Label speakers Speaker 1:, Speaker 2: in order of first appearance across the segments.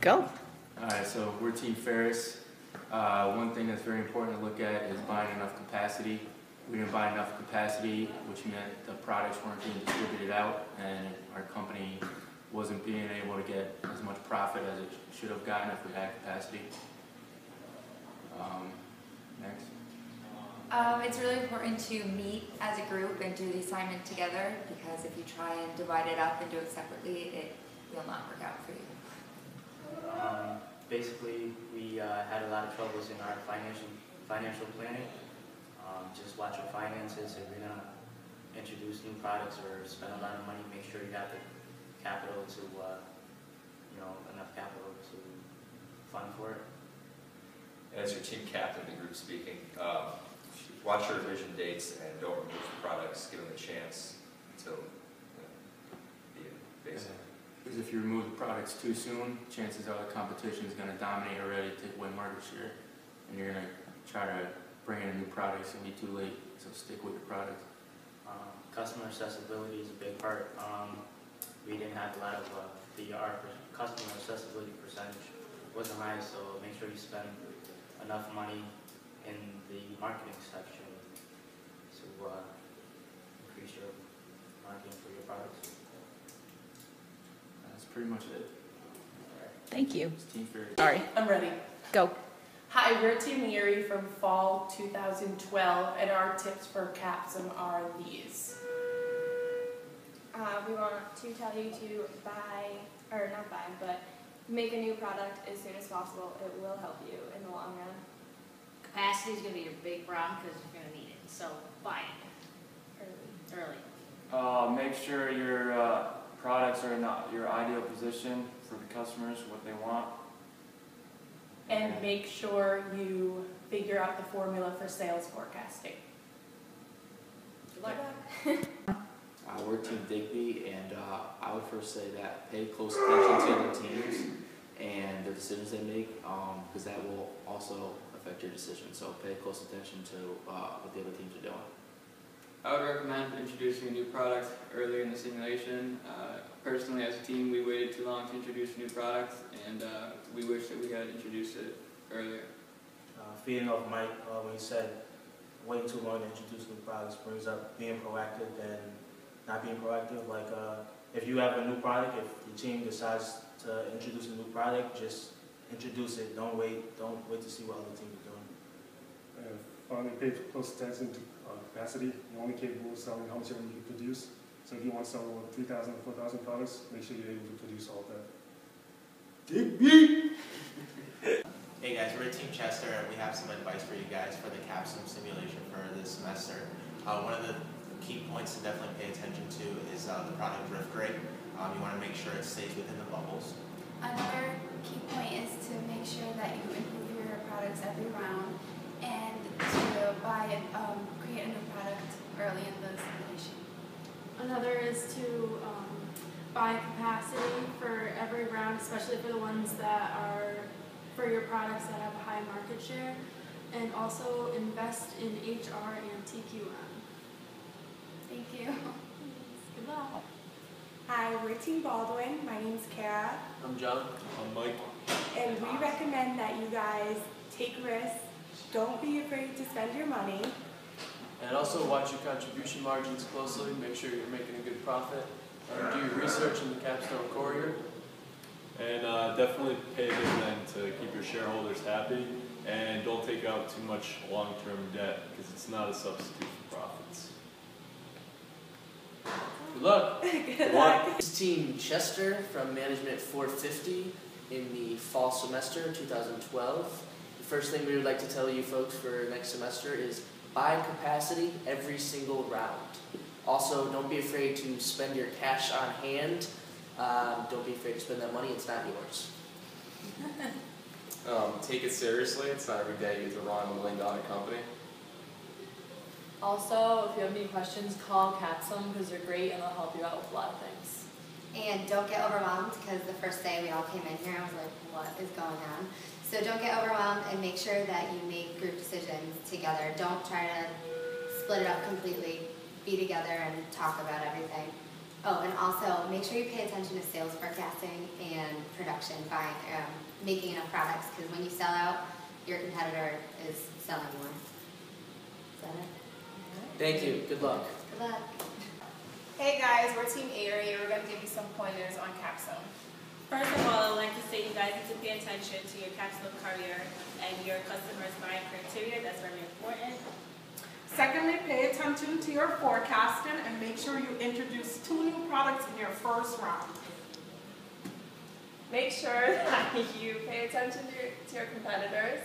Speaker 1: Go.
Speaker 2: Alright, so we're Team Ferris. One thing that's very important to look at is buying enough capacity. We didn't buy enough capacity, which meant the products weren't being distributed out, and our company wasn't being able to get as much profit as it should have gotten if we had capacity. Next.
Speaker 3: It's really important to meet as a group and do the assignment together, because if you try and divide it up and do it separately, it will not work out for you.
Speaker 4: Basically, we had a lot of troubles in our financial planning. Just watch your finances. If you're gonna introduce new products or spend a lot of money, make sure you have the capital to, enough capital to fund for it.
Speaker 5: As your team captain, the group speaking, watch your revision dates and don't remove the products. Give them a chance until the basic.
Speaker 2: Because if you remove the products too soon, chances are the competition is going to dominate already, take away market share, and you're going to try to bring in a new product. It's going to be too late, so stick with the product.
Speaker 4: Customer accessibility is a big part. We didn't have a lot of our customer accessibility percentage wasn't high, so make sure you spend enough money in the marketing section to increase your marketing for your products.
Speaker 2: That's pretty much it.
Speaker 1: Thank you.
Speaker 2: It's Team Ferris.
Speaker 1: Sorry.
Speaker 6: I'm ready.
Speaker 1: Go.
Speaker 6: Hi, we're Team Erie from fall 2012, and our tips for Capsim are these.
Speaker 7: We want to tell you to make a new product as soon as possible. It will help you in the long run.
Speaker 8: Capacity is going to be your big problem because you're going to need it. So buy it early.
Speaker 9: Make sure your products are in your ideal position for the customers, what they want.
Speaker 6: And make sure you figure out the formula for sales forecasting.
Speaker 8: Good luck.
Speaker 10: We're Team Digby, and I would first say that pay close attention to other teams and the decisions they make, because that will also affect your decision. So pay close attention to what the other teams are doing.
Speaker 11: I would recommend introducing a new product earlier in the simulation. Personally, as a team, we waited too long to introduce a new product, and we wish that we had introduced it earlier.
Speaker 12: Feeding off Mike, when he said waiting too long to introduce new products brings up being proactive and not being proactive. Like if you have a new product, if your team decides to introduce a new product, just introduce it. Don't wait to see what other teams are doing.
Speaker 13: Finally, pay close attention to capacity. You're only capable of selling how much you can produce. So if you want to sell 3,000 or 4,000 products, make sure you're able to produce all that.
Speaker 14: Hey guys, we're Team Chester, and we have some advice for you guys for the Capsim simulation for this semester. One of the key points to definitely pay attention to is the product drift rate. You want to make sure it stays within the bubbles.
Speaker 15: Another key point is to make sure that you improve your products every round, and to create a new product early in the simulation.
Speaker 7: Another is to buy capacity for every round, especially for the ones that are for your products that have a high market share, and also invest in HR and TQM.
Speaker 15: Thank you.
Speaker 7: Good luck.
Speaker 16: Hi, we're Team Baldwin. My name's Kara.
Speaker 9: I'm John. I'm Mike.
Speaker 16: And we recommend that you guys take risks. Don't be afraid to spend your money.
Speaker 9: And also watch your contribution margins closely. Make sure you're making a good profit. Do your research in the Capstone Courier. And definitely pay a dividend to keep your shareholders happy. And don't take out too much long-term debt, because it's not a substitute for profits. Good luck.
Speaker 16: Good luck.
Speaker 17: This is Team Chester from Management 450 in the fall semester 2012. The first thing we would like to tell you folks for next semester is buy capacity every single round. Also, don't be afraid to spend your cash on hand. Don't be afraid to spend that money, it's not yours.
Speaker 5: Take it seriously. It's not every day you get to run a $1 million company.
Speaker 18: Also, if you have any questions, call Capsim, because they're great and they'll help you out with a lot of things.
Speaker 3: And don't get overwhelmed, because the first day we all came in here, I was like, what is going on? So don't get overwhelmed, and make sure that you make group decisions together. Don't try to split it up completely. Be together and talk about everything.
Speaker 19: Oh, and also make sure you pay attention to sales forecasting and production by making enough products, because when you sell out, your competitor is selling more. Is that it?
Speaker 17: Thank you. Good luck.
Speaker 19: Good luck.
Speaker 6: Hey guys, we're Team Erie. We're going to give you some pointers on Capstone.
Speaker 20: First of all, I'd like to say you guys need to pay attention to your Capstone courier and your customers' buying criteria. That's very important.
Speaker 6: Secondly, pay attention to your forecasting and make sure you introduce 2 new products in your first round.
Speaker 18: Make sure that you pay attention to your competitors.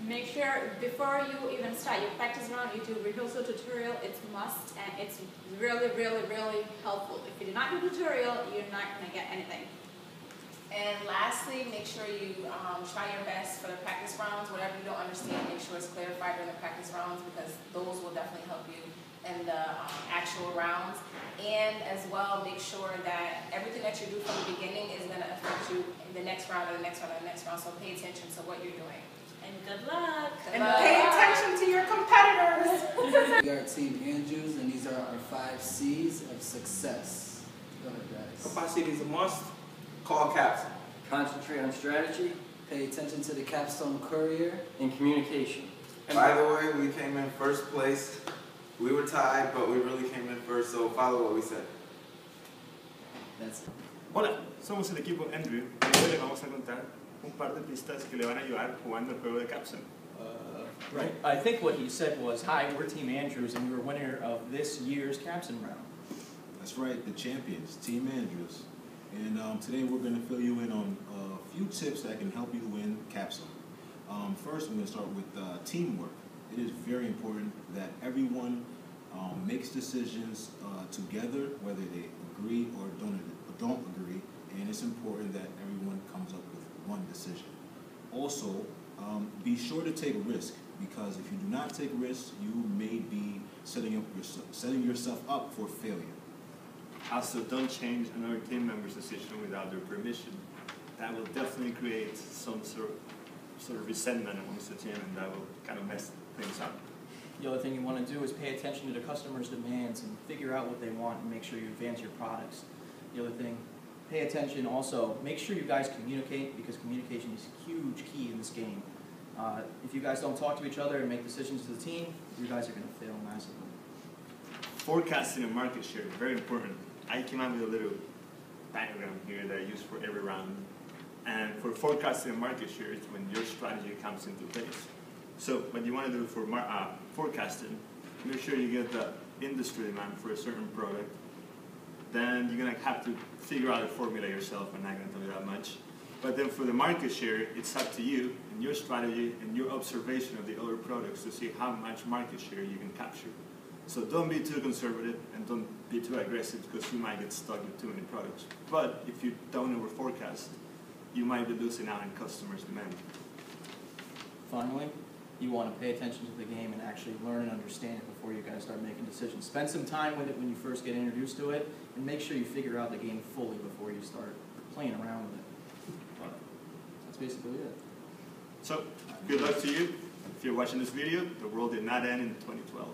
Speaker 21: Make sure before you even start your practice round, you do rehearsal tutorial. It's must, and it's really, really, really helpful. If you do not do tutorial, you're not going to get anything.
Speaker 6: And lastly, make sure you try your best for the practice rounds. Whatever you don't understand, make sure it's clarified during the practice rounds, because those will definitely help you in the actual rounds. And as well, make sure that everything that you do from the beginning is going to affect you in the next round or the next round or the next round. So pay attention to what you're doing.
Speaker 20: And good luck.
Speaker 6: And pay attention to your competitors.
Speaker 22: We are Team Andrews, and these are our 5 C's of success. Go ahead, guys.
Speaker 23: 5 C's a must. Call Capsim.
Speaker 22: Concentrate on strategy. Pay attention to the Capstone courier.
Speaker 24: And communication.
Speaker 23: And by the way, we came in first place. We were tied, but we really came in first, so follow what we said.
Speaker 22: That's it.
Speaker 13: Hola, somos el equipo Andrew y hoy les vamos a contar un par de pistas que le van a ayudar jugando el juego de Capsim.
Speaker 25: Right. I think what he said was, hi, we're Team Andrews, and we're winner of this year's Capsim round.
Speaker 26: That's right, the champions, Team Andrews. And today we're going to fill you in on a few tips that can help you win Capsim. First, we're going to start with teamwork. It is very important that everyone makes decisions together, whether they agree or don't agree, and it's important that everyone comes up with one decision. Also, be sure to take risk, because if you do not take risks, you may be setting yourself up for failure.
Speaker 13: Also, don't change another team member's decision without their permission. That will definitely create some sort of resentment amongst the team, and that will kind of mess things up.
Speaker 25: The other thing you want to do is pay attention to the customer's demands and figure out what they want and make sure you advance your products. The other thing, pay attention also, make sure you guys communicate, because communication is a huge key in this game. If you guys don't talk to each other and make decisions as a team, you guys are going to fail massively.
Speaker 13: Forecasting and market share is very important. I came up with a little diagram here that I use for every round. And for forecasting and market share, it's when your strategy comes into place. So what you want to do for forecasting, make sure you get the industry demand for a certain product. Then you're going to have to figure out a formula yourself. I'm not going to tell you that much. But then for the market share, it's up to you and your strategy and your observation of the other products to see how much market share you can capture. So don't be too conservative and don't be too aggressive, because you might get stuck with too many products. But if you don't over forecast, you might be losing out on customers' demand.
Speaker 25: Finally, you want to pay attention to the game and actually learn and understand it before you guys start making decisions. Spend some time with it when you first get introduced to it, and make sure you figure out the game fully before you start playing around with it. But that's basically it.
Speaker 13: So, good luck to you. If you're watching this video, the world did not end in 2012.